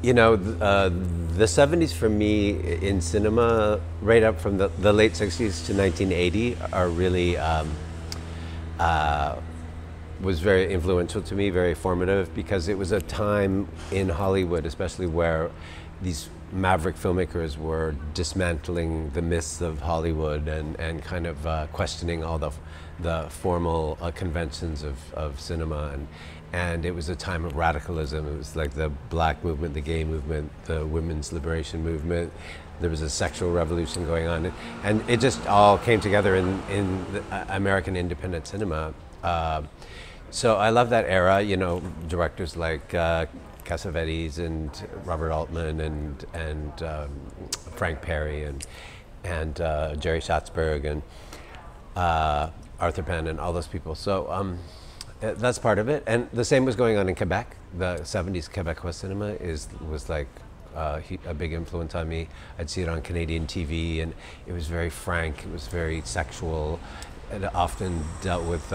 You know, the 70s for me in cinema, right up from the late 60s to 1980, are really uh, was very influential to me, very formative, because it was a time in Hollywood, especially where these maverick filmmakers were dismantling the myths of Hollywood and kind of questioning all the formal conventions of cinema. And it was a time of radicalism. It was like the black movement, the gay movement, the women's liberation movement. There was a sexual revolution going on. And it just all came together in American independent cinema. So I love that era, you know, directors like Cassavetes and Robert Altman and Frank Perry and Jerry Schatzberg and Arthur Penn and all those people. So that's part of it. And the same was going on in Quebec. The 70s Quebecois cinema was like a big influence on me. I'd see it on Canadian TV, and it was very frank, it was very sexual. It often dealt with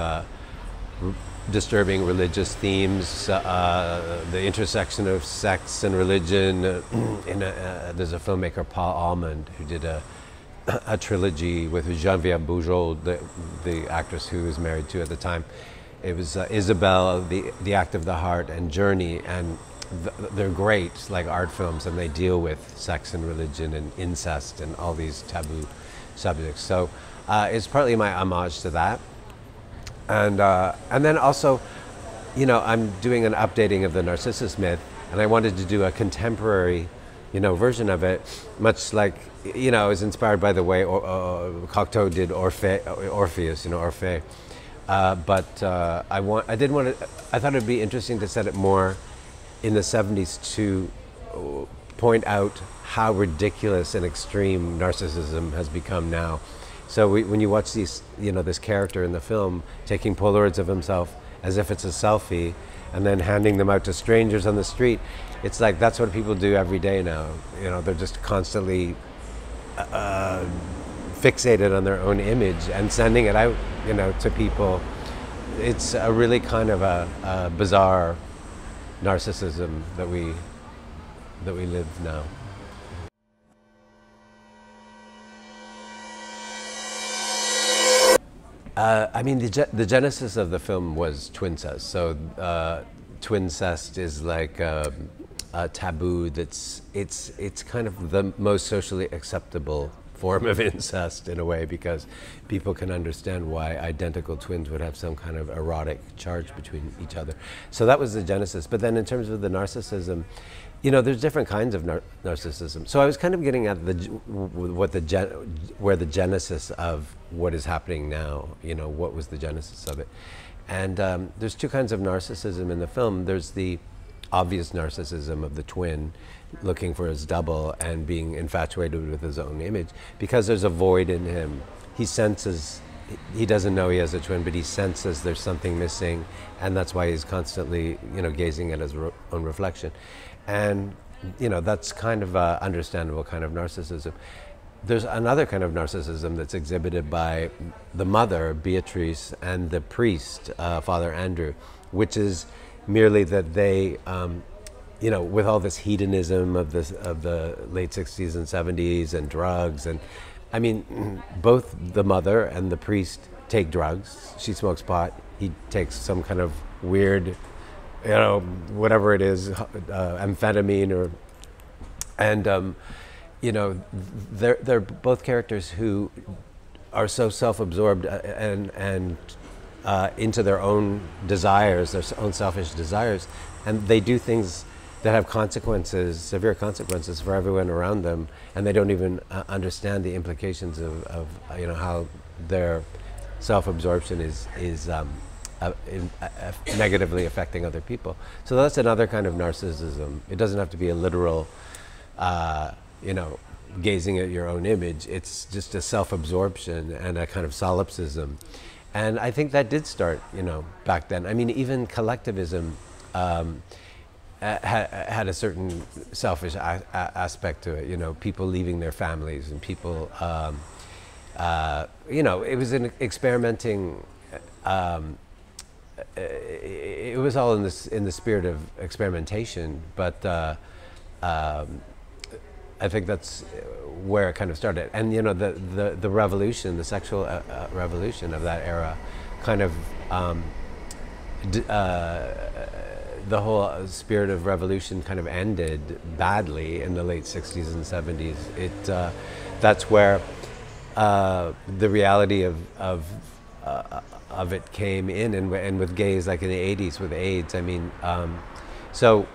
disturbing religious themes, the intersection of sex and religion. There's a filmmaker, Paul Almond, who did a trilogy with Geneviève Bujold, the actress who was married to at the time. It was Isabelle, the Act of the Heart, and Journey, and they're great, like art films, and they deal with sex and religion and incest and all these taboo subjects. So it's partly my homage to that. And then also, you know, I'm doing an updating of the Narcissus myth, and I wanted to do a contemporary, you know, version of it, much like, you know, I was inspired by the way Cocteau did Orpheus, you know, Orphée. But I thought it'd be interesting to set it more in the 70s to point out how ridiculous and extreme narcissism has become now. So when you watch these, you know, this character in the film taking Polaroids of himself as if it's a selfie and then handing them out to strangers on the street, it's like that's what people do every day now. You know, they're just constantly fixated on their own image and sending it out, you know, to people. It's a really kind of a bizarre narcissism that we live now. I mean, the genesis of the film was twincest. So twincest is like a taboo it's kind of the most socially acceptable form of incest in a way, because people can understand why identical twins would have some kind of erotic charge between each other. So that was the genesis. But then in terms of the narcissism, you know, there's different kinds of narcissism. So I was kind of getting at where the genesis of what is happening now, you know, what was the genesis of it. And there's two kinds of narcissism in the film. There's the obvious narcissism of the twin looking for his double and being infatuated with his own image, because there's a void in him. He senses, he doesn't know he has a twin, but he senses there's something missing, and that's why he's constantly, you know, gazing at his own reflection. And, you know, that's kind of an understandable kind of narcissism. There's another kind of narcissism that's exhibited by the mother, Beatrice, and the priest, Father Andrew, which is merely that they, you know, with all this hedonism of the late 60s and 70s and drugs, and I mean, both the mother and the priest take drugs. She smokes pot. He takes some kind of weird, you know, whatever it is, amphetamine and you know, they're both characters who are so self-absorbed and into their own desires, their own selfish desires, and they do things that have consequences, severe consequences for everyone around them, and they don't even understand the implications of you know, how their self-absorption is negatively affecting other people. So that's another kind of narcissism. It doesn't have to be a literal, you know, gazing at your own image. It's just a self-absorption and a kind of solipsism. And I think that did start, you know, back then. I mean, even collectivism had a certain selfish aspect to it. You know, people leaving their families and people, you know, it was an experimenting. It was all in the spirit of experimentation, but I think that's where it kind of started. And you know, the revolution, the sexual revolution of that era, kind of the whole spirit of revolution kind of ended badly in the late '60s and '70s. That's where the reality of it came in, and with gays, like in the '80s with AIDS. I mean, so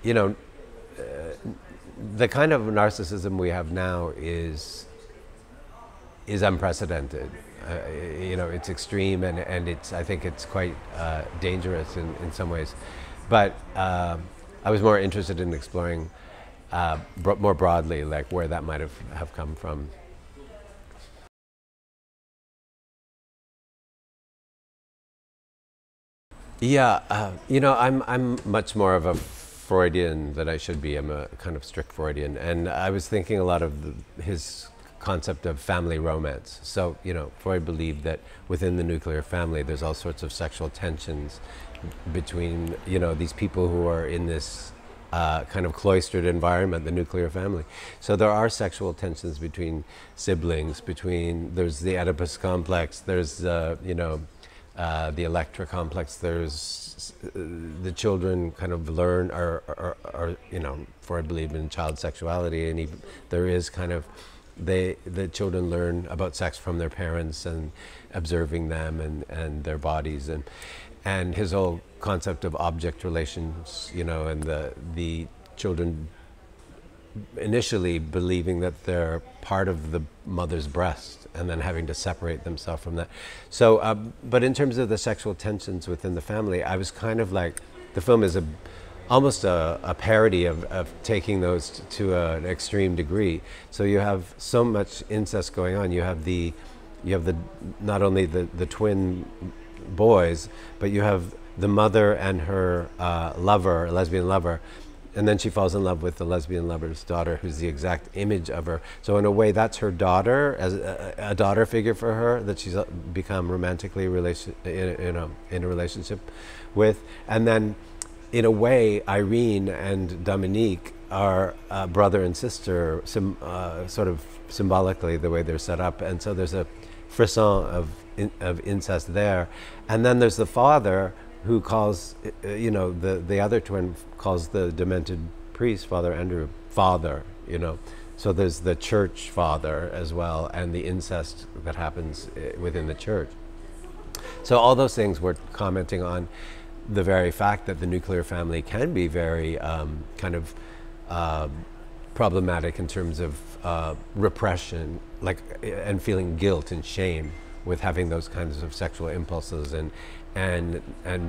you know, the kind of narcissism we have now is unprecedented. You know, it's extreme, and I think it's quite dangerous in some ways. But I was more interested in exploring more broadly, like where that might have come from. Yeah, you know, I'm much more of a Freudian than I should be. I'm a kind of strict Freudian, and I was thinking a lot of his concept of family romance. So, you know, Freud believed that within the nuclear family, there's all sorts of sexual tensions between, you know, these people who are in this kind of cloistered environment, the nuclear family. So there are sexual tensions between siblings, there's the Oedipus complex, there's, you know, the Electra complex. There's the children kind of learn, or you know, Freud believed in child sexuality, and even there is kind of the children learn about sex from their parents and observing them and their bodies, and his whole concept of object relations, you know, and the children initially believing that they're part of the mother's breast and then having to separate themselves from that. So, but in terms of the sexual tensions within the family, I was kind of like, the film is almost a parody of taking those to an extreme degree. So you have so much incest going on. You have not only the twin boys, but you have the mother and her lesbian lover. And then she falls in love with the lesbian lover's daughter, who's the exact image of her. So in a way, that's her daughter, as a daughter figure for her that she's become romantically in a relationship with. And then, in a way, Irene and Dominique are brother and sister, sort of symbolically the way they're set up. And so there's a frisson of incest there. And then there's the father, who calls, you know, the other twin calls the demented priest, Father Andrew, father, you know. So there's the church father as well, and the incest that happens within the church. So all those things were commenting on the very fact that the nuclear family can be very kind of problematic in terms of repression, and feeling guilt and shame with having those kinds of sexual impulses and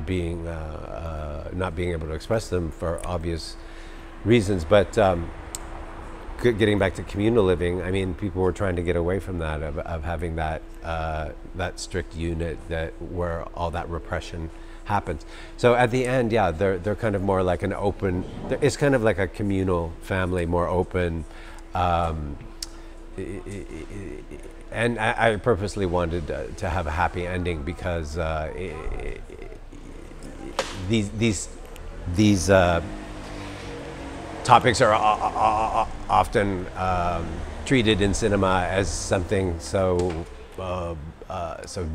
being not being able to express them for obvious reasons. But getting back to communal living, I mean, people were trying to get away from that, of having that strict unit where all that repression happens. So at the end, yeah, they're kind of more like an open. It's kind of like a communal family, more open. And I purposely wanted to have a happy ending because these topics are often treated in cinema as something so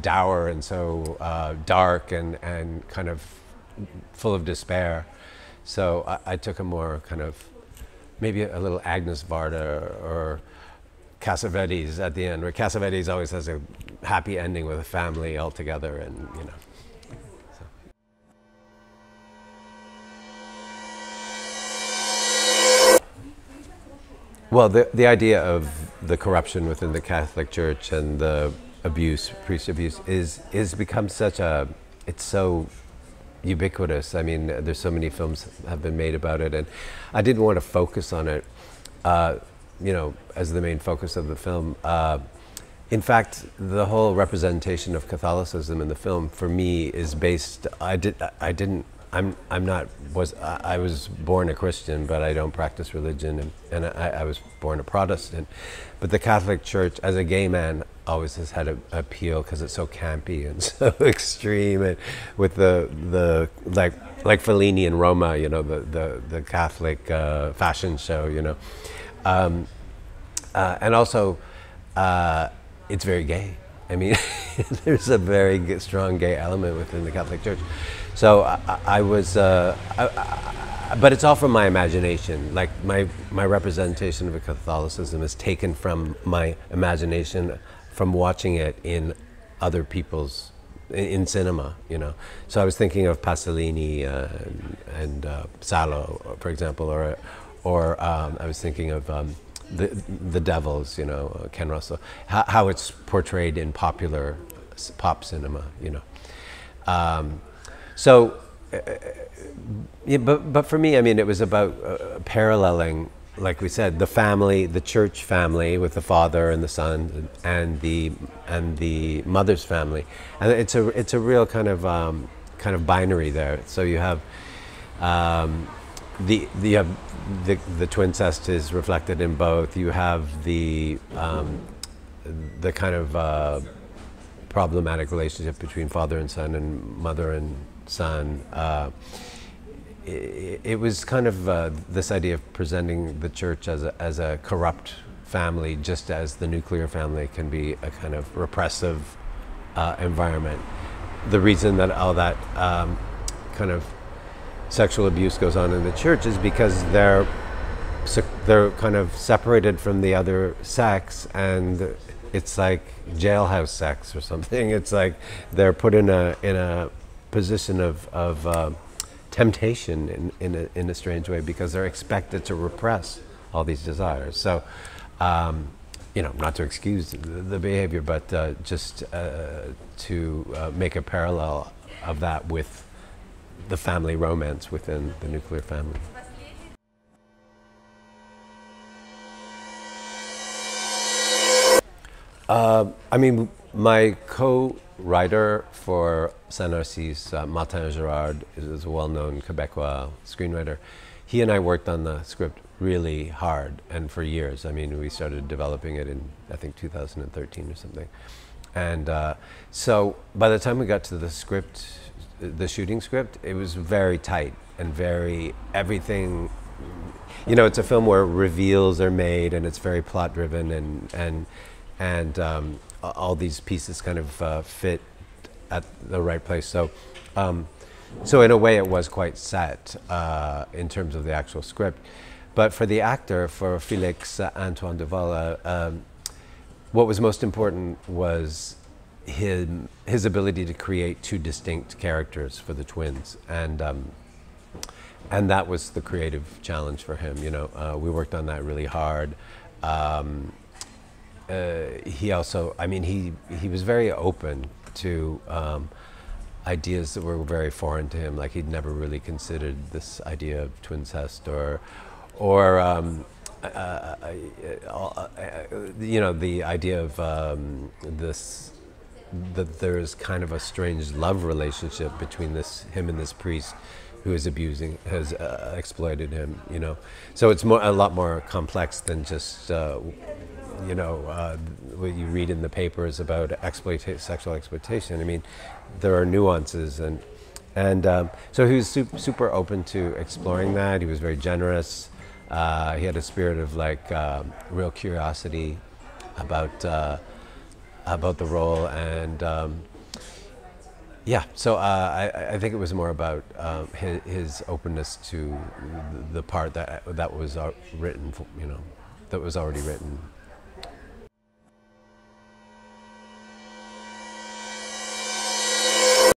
dour and so dark and kind of full of despair. So I took a more kind of maybe a little Agnes Varda or Cassavetes at the end, where Cassavetes always has a happy ending with a family all together, and you know. So. Well, the idea of the corruption within the Catholic Church and the abuse, priest abuse, is become it's so ubiquitous. I mean, there's so many films have been made about it, and I didn't want to focus on it. You know, as the main focus of the film. In fact, the whole representation of Catholicism in the film, for me, is based. I was born a Christian, but I don't practice religion, and I was born a Protestant. But the Catholic Church, as a gay man, always has had an appeal because it's so campy and so extreme, and with the like like Fellini in Roma, you know, the Catholic fashion show, you know. And also, it's very gay. I mean, there's a very strong gay element within the Catholic Church. So but it's all from my imagination. Like my representation of Catholicism is taken from my imagination, from watching it in other people's, in cinema, you know. So I was thinking of Pasolini and Salo, for example, or I was thinking of the Devils, you know, Ken Russell, how it's portrayed in popular pop cinema, you know. Yeah, but for me, I mean, it was about paralleling, like we said, the family, the church family with the father and the son, and the mother's family, and it's a real kind of binary there. So you have the twincest is reflected in both. You have the kind of problematic relationship between father and son and mother and son. It was kind of this idea of presenting the church as a corrupt family, just as the nuclear family can be a kind of repressive environment. The reason that all that kind of sexual abuse goes on in the church is because they're kind of separated from the other sex, and it's like jailhouse sex or something. It's like they're put in a position of temptation in a strange way, because they're expected to repress all these desires. So, you know, not to excuse the behavior, but just to make a parallel of that with the family romance within the nuclear family. I mean, my co-writer for Saint Narcisse, Martin Gérard, is a well-known Quebecois screenwriter. He and I worked on the script really hard and for years. I mean, we started developing it in, I think, 2013 or something. And so by the time we got to the script, the shooting script, it was very tight and very everything. You know, it's a film where reveals are made, and it's very plot-driven, and all these pieces kind of fit at the right place. So, so in a way, it was quite set in terms of the actual script. But for the actor, for Félix Antoine Duval, what was most important was his ability to create two distinct characters for the twins, and that was the creative challenge for him. You know, we worked on that really hard. He also, I mean, he was very open to ideas that were very foreign to him. Like, he'd never really considered this idea of twincest or you know, the idea of that there's kind of a strange love relationship between him and this priest who is has exploited him, you know. So it's a lot more complex than just, you know, what you read in the papers about sexual exploitation. I mean, there are nuances, and so he was super open to exploring that. He was very generous. He had a spirit of like real curiosity about the role, and yeah. So I think it was more about his openness to the part that was written, you know, that was already written.